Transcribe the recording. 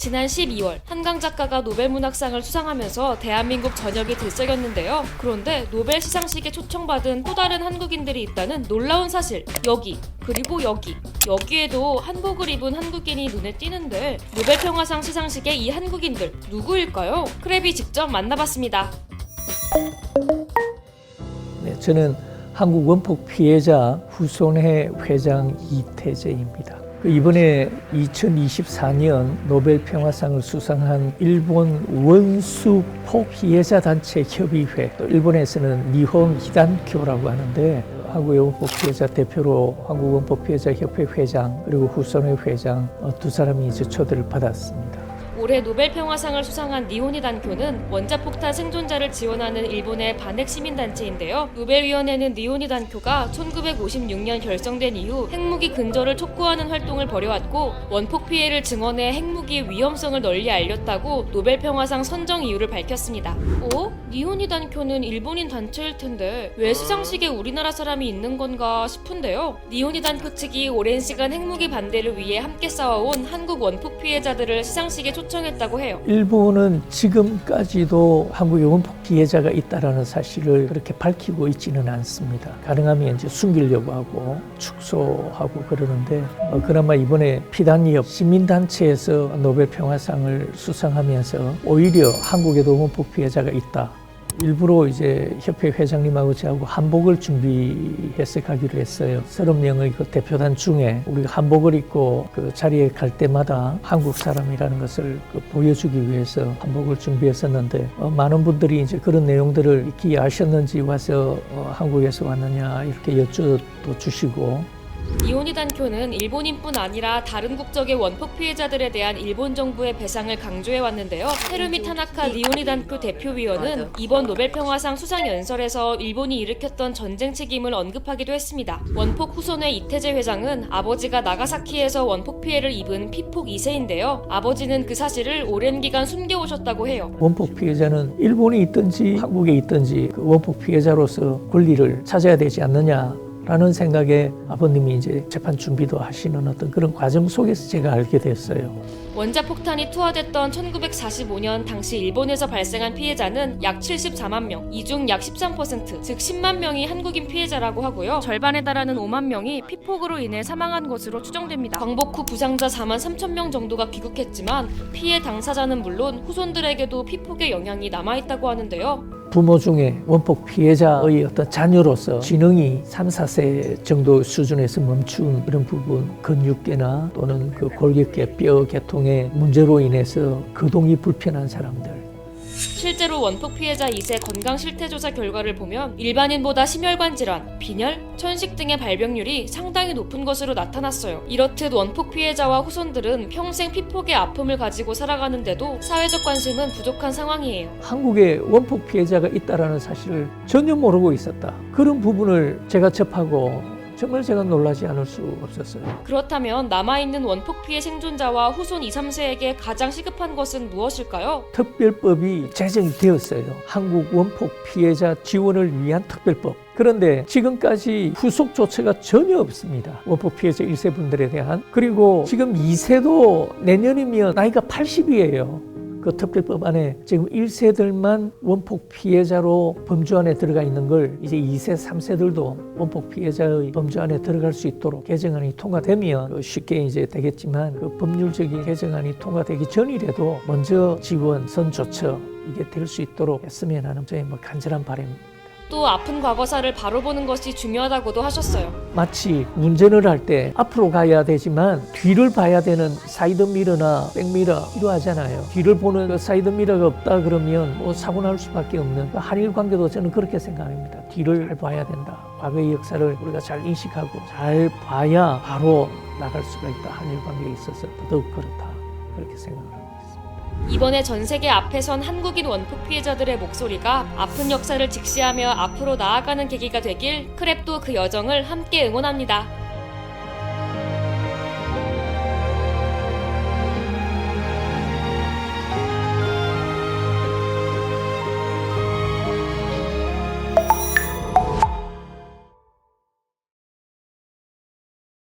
지난 12월 한강 작가가 노벨문학상을 수상하면서 대한민국 전역이 들썩였는데요. 그런데 노벨 시상식에 초청받은 또 다른 한국인들이 있다는 놀라운 사실. 여기, 그리고 여기에도 한복을 입은 한국인이 눈에 띄는데 노벨평화상 시상식의 이 한국인들 누구일까요? 크랩이 직접 만나봤습니다. 네, 저는 한국 원폭 피해자 후손회 회장 이태재입니다. 이번에 2024년 노벨 평화상을 수상한 일본 원수폭 피해자 단체 협의회, 또 일본에서는 니혼 히단교라고 하는데 한국 원폭 피해자 대표로 한국 원폭 피해자 협회 회장 그리고 후손회 회장 두 사람이 이제 초대를 받았습니다. 올해 노벨평화상을 수상한 니혼이 단교는 원자폭탄 생존자를 지원하는 일본의 반핵 시민단체인데요. 노벨위원회는 니혼이 단교가 1956년 결성된 이후 핵무기 근절을 촉구하는 활동을 벌여왔고 원폭 피해를 증언해 핵무기의 위험성을 널리 알렸다고 노벨평화상 선정 이유를 밝혔습니다. 니혼이 단교는 일본인 단체일 텐데 왜 시상식에 우리나라 사람이 있는 건가 싶은데요. 니혼이 단교 측이 오랜 시간 핵무기 반대를 위해 함께 싸워온 한국 원폭 피해자들을 시상식에 초청했다고 해요. 일본은 지금까지도 한국에 원폭 피해자가 있다라는 사실을 그렇게 밝히고 있지는 않습니다. 가능하면 이제 숨기려고 하고 축소하고 그러는데 그나마 이번에 피단협 시민단체에서 노벨 평화상을 수상하면서 오히려 한국에도 원폭 피해자가 있다. 일부러 이제 협회 회장님하고 저하고 한복을 준비해서 가기로 했어요. 30명의 그 대표단 중에 우리가 한복을 입고 그 자리에 갈 때마다 한국 사람이라는 것을 보여주기 위해서 한복을 준비했었는데 많은 분들이 이제 그런 내용들을 익히 아셨는지 와서 한국에서 왔느냐 이렇게 여쭤도 주시고. 니혼이 단교는 일본인뿐 아니라 다른 국적의 원폭 피해자들에 대한 일본 정부의 배상을 강조해왔는데요. 테루미 타나카 니혼이 단교 대표위원은 이번 노벨평화상 수상 연설에서 일본이 일으켰던 전쟁 책임을 언급하기도 했습니다. 원폭 후손회 이태재 회장은 아버지가 나가사키에서 원폭 피해를 입은 피폭 2세인데요. 아버지는 그 사실을 오랜 기간 숨겨오셨다고 해요. 원폭 피해자는 일본에 있든지 한국에 있든지 그 원폭 피해자로서 권리를 찾아야 되지 않느냐 라는 생각에 아버님이 이제 재판 준비도 하시는 어떤 그런 과정 속에서 제가 알게 됐어요. 원자폭탄이 투하됐던 1945년 당시 일본에서 발생한 피해자는 약 74만 명, 이 중 약 13%, 즉 10만 명이 한국인 피해자라고 하고요. 절반에 달하는 5만 명이 피폭으로 인해 사망한 것으로 추정됩니다. 광복 후 부상자 4만 3천 명 정도가 귀국했지만 피해 당사자는 물론 후손들에게도 피폭의 영향이 남아있다고 하는데요. 부모 중에 원폭 피해자의 어떤 자녀로서 지능이 3, 4세 정도 수준에서 멈춘 그런 부분, 근육계나 또는 그 골격계, 뼈 계통의 문제로 인해서 거동이 불편한 사람들. 실제로 원폭 피해자 2세 건강 실태 조사 결과를 보면 일반인보다 심혈관 질환, 빈혈, 천식 등의 발병률이 상당히 높은 것으로 나타났어요. 이렇듯 원폭 피해자와 후손들은 평생 피폭의 아픔을 가지고 살아가는데도 사회적 관심은 부족한 상황이에요. 한국에 원폭 피해자가 있다는 사실을 전혀 모르고 있었다. 그런 부분을 제가 접하고 정말 제가 놀라지 않을 수 없었어요. 그렇다면 남아있는 원폭 피해 생존자와 후손 2, 3세에게 가장 시급한 것은 무엇일까요? 특별법이 제정이 되었어요. 한국 원폭 피해자 지원을 위한 특별법. 그런데 지금까지 후속 조처가 전혀 없습니다. 원폭 피해자 1세 분들에 대한. 그리고 지금 2세도 내년이면 나이가 80이에요. 그 특별법 안에 지금 1세들만 원폭 피해자로 범주 안에 들어가 있는 걸 이제 2세, 3세들도 원폭 피해자의 범주 안에 들어갈 수 있도록 개정안이 통과되면 쉽게 이제 되겠지만 그 법률적인 개정안이 통과되기 전이라도 먼저 지원, 선조처 이게 될 수 있도록 했으면 하는 저의 간절한 바람입니다. 또 아픈 과거사를 바로 보는 것이 중요하다고도 하셨어요. 마치 운전을 할 때 앞으로 가야 되지만 뒤를 봐야 되는 사이드미러나 백미러 필요하잖아요. 뒤를 보는 그 사이드미러가 없다 그러면 사고 날 수밖에 없는 한일 관계도 저는 그렇게 생각합니다. 뒤를 잘 봐야 된다. 과거의 역사를 우리가 잘 인식하고 잘 봐야 바로 나갈 수가 있다. 한일 관계에 있어서 더더욱 그렇다. 그렇게 생각합니다. 이번에 전 세계 앞에 선 한국인 원폭 피해자들의 목소리가 아픈 역사를 직시하며 앞으로 나아가는 계기가 되길 크랩도 그 여정을 함께 응원합니다.